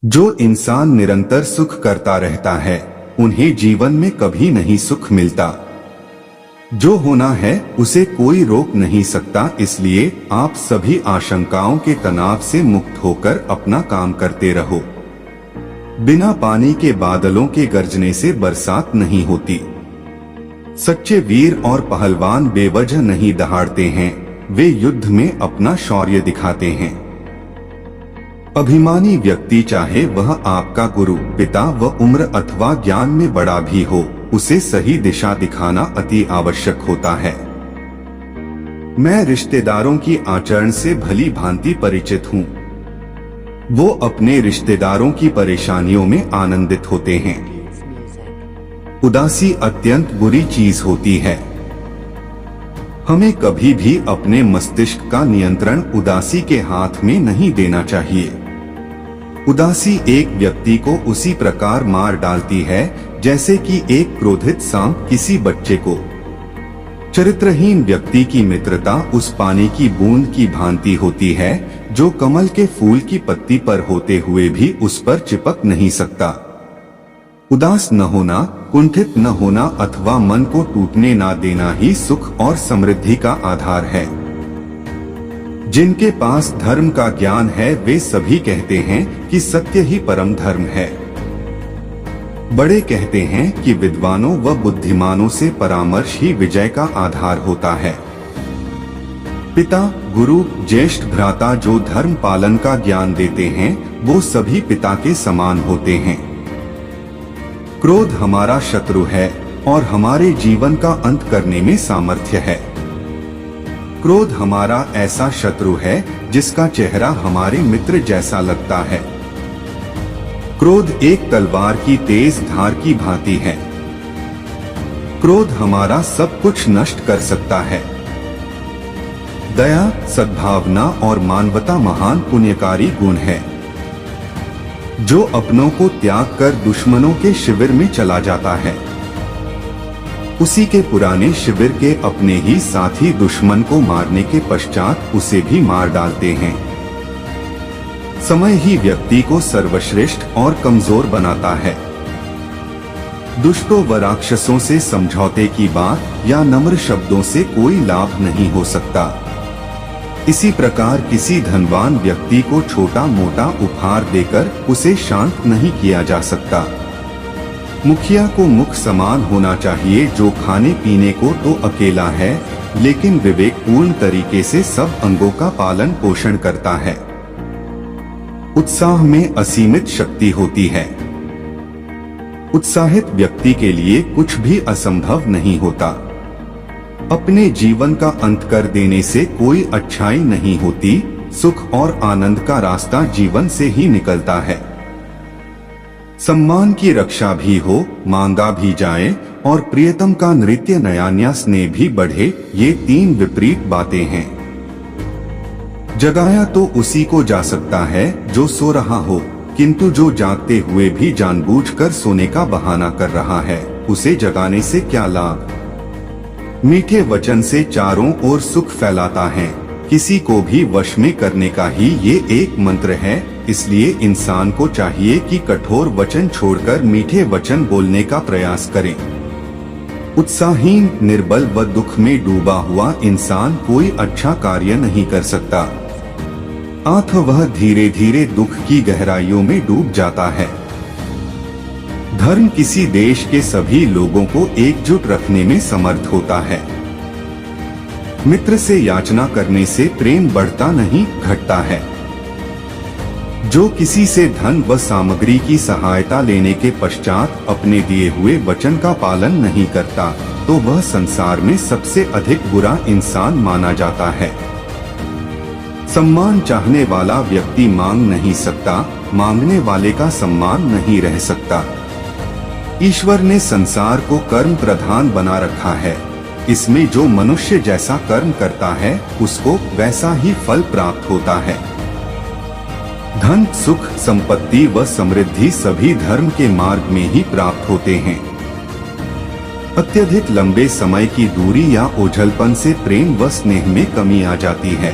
जो इंसान निरंतर सुख करता रहता है उन्हें जीवन में कभी नहीं सुख मिलता। जो होना है उसे कोई रोक नहीं सकता, इसलिए आप सभी आशंकाओं के तनाव से मुक्त होकर अपना काम करते रहो। बिना पानी के बादलों के गरजने से बरसात नहीं होती। सच्चे वीर और पहलवान बेवजह नहीं दहाड़ते हैं, वे युद्ध में अपना शौर्य दिखाते हैं। अभिमानी व्यक्ति, चाहे वह आपका गुरु, पिता व उम्र अथवा ज्ञान में बड़ा भी हो, उसे सही दिशा दिखाना अति आवश्यक होता है। मैं रिश्तेदारों की आचरण से भली भांति परिचित हूँ। वो अपने रिश्तेदारों की परेशानियों में आनंदित होते हैं। उदासी अत्यंत बुरी चीज होती है। हमें कभी भी अपने मस्तिष्क का नियंत्रण उदासी के हाथ में नहीं देना चाहिए। उदासी एक व्यक्ति को उसी प्रकार मार डालती है जैसे कि एक क्रोधित सांप किसी बच्चे को। चरित्रहीन व्यक्ति की मित्रता उस पानी की बूंद की भांति होती है जो कमल के फूल की पत्ती पर होते हुए भी उस पर चिपक नहीं सकता। उदास न होना, कुंठित न होना अथवा मन को टूटने न देना ही सुख और समृद्धि का आधार है। जिनके पास धर्म का ज्ञान है वे सभी कहते हैं कि सत्य ही परम धर्म है। बड़े कहते हैं कि विद्वानों व बुद्धिमानों से परामर्श ही विजय का आधार होता है। पिता, गुरु, ज्येष्ठ भ्राता जो धर्म पालन का ज्ञान देते हैं वो सभी पिता के समान होते हैं। क्रोध हमारा शत्रु है और हमारे जीवन का अंत करने में सामर्थ्य है। क्रोध हमारा ऐसा शत्रु है जिसका चेहरा हमारे मित्र जैसा लगता है। क्रोध एक तलवार की तेज धार की भांति है। क्रोध हमारा सब कुछ नष्ट कर सकता है। दया, सद्भावना और मानवता महान पुण्यकारी गुण है। जो अपनों को त्याग कर दुश्मनों के शिविर में चला जाता है, उसी के पुराने शिविर के अपने ही साथी दुश्मन को मारने के पश्चात उसे भी मार डालते हैं। समय ही व्यक्ति को सर्वश्रेष्ठ और कमजोर बनाता है। दुष्टों व राक्षसों से समझौते की बात या नम्र शब्दों से कोई लाभ नहीं हो सकता। इसी प्रकार किसी धनवान व्यक्ति को छोटा मोटा उपहार देकर उसे शांत नहीं किया जा सकता। मुखिया को मुख समान होना चाहिए जो खाने पीने को तो अकेला है लेकिन विवेकपूर्ण तरीके से सब अंगों का पालन पोषण करता है। उत्साह में असीमित शक्ति होती है। उत्साहित व्यक्ति के लिए कुछ भी असंभव नहीं होता। अपने जीवन का अंत कर देने से कोई अच्छाई नहीं होती। सुख और आनंद का रास्ता जीवन से ही निकलता है। सम्मान की रक्षा भी हो, मांगा भी जाए और प्रियतम का नृत्य नयान्या स्नेह भी बढ़े, ये तीन विपरीत बातें हैं। जगाया तो उसी को जा सकता है जो सो रहा हो, किंतु जो जागते हुए भी जानबूझकर सोने का बहाना कर रहा है उसे जगाने से क्या लाभ। मीठे वचन से चारों ओर सुख फैलाता है। किसी को भी वश में करने का ही ये एक मंत्र है। इसलिए इंसान को चाहिए कि कठोर वचन छोड़कर मीठे वचन बोलने का प्रयास करें। उत्साहहीन, निर्बल व दुख में डूबा हुआ इंसान कोई अच्छा कार्य नहीं कर सकता। अतः वह धीरे धीरे दुख की गहराइयों में डूब जाता है। धर्म किसी देश के सभी लोगों को एकजुट रखने में समर्थ होता है। मित्र से याचना करने से प्रेम बढ़ता नहीं, घटता है। जो किसी से धन व सामग्री की सहायता लेने के पश्चात अपने दिए हुए वचन का पालन नहीं करता तो वह संसार में सबसे अधिक बुरा इंसान माना जाता है। सम्मान चाहने वाला व्यक्ति मांग नहीं सकता, मांगने वाले का सम्मान नहीं रह सकता। ईश्वर ने संसार को कर्म प्रधान बना रखा है। इसमें जो मनुष्य जैसा कर्म करता है उसको वैसा ही फल प्राप्त होता है। धन, सुख, संपत्ति व समृद्धि सभी धर्म के मार्ग में ही प्राप्त होते हैं। अत्यधिक लंबे समय की दूरी या ओझलपन से प्रेम व स्नेह में कमी आ जाती है।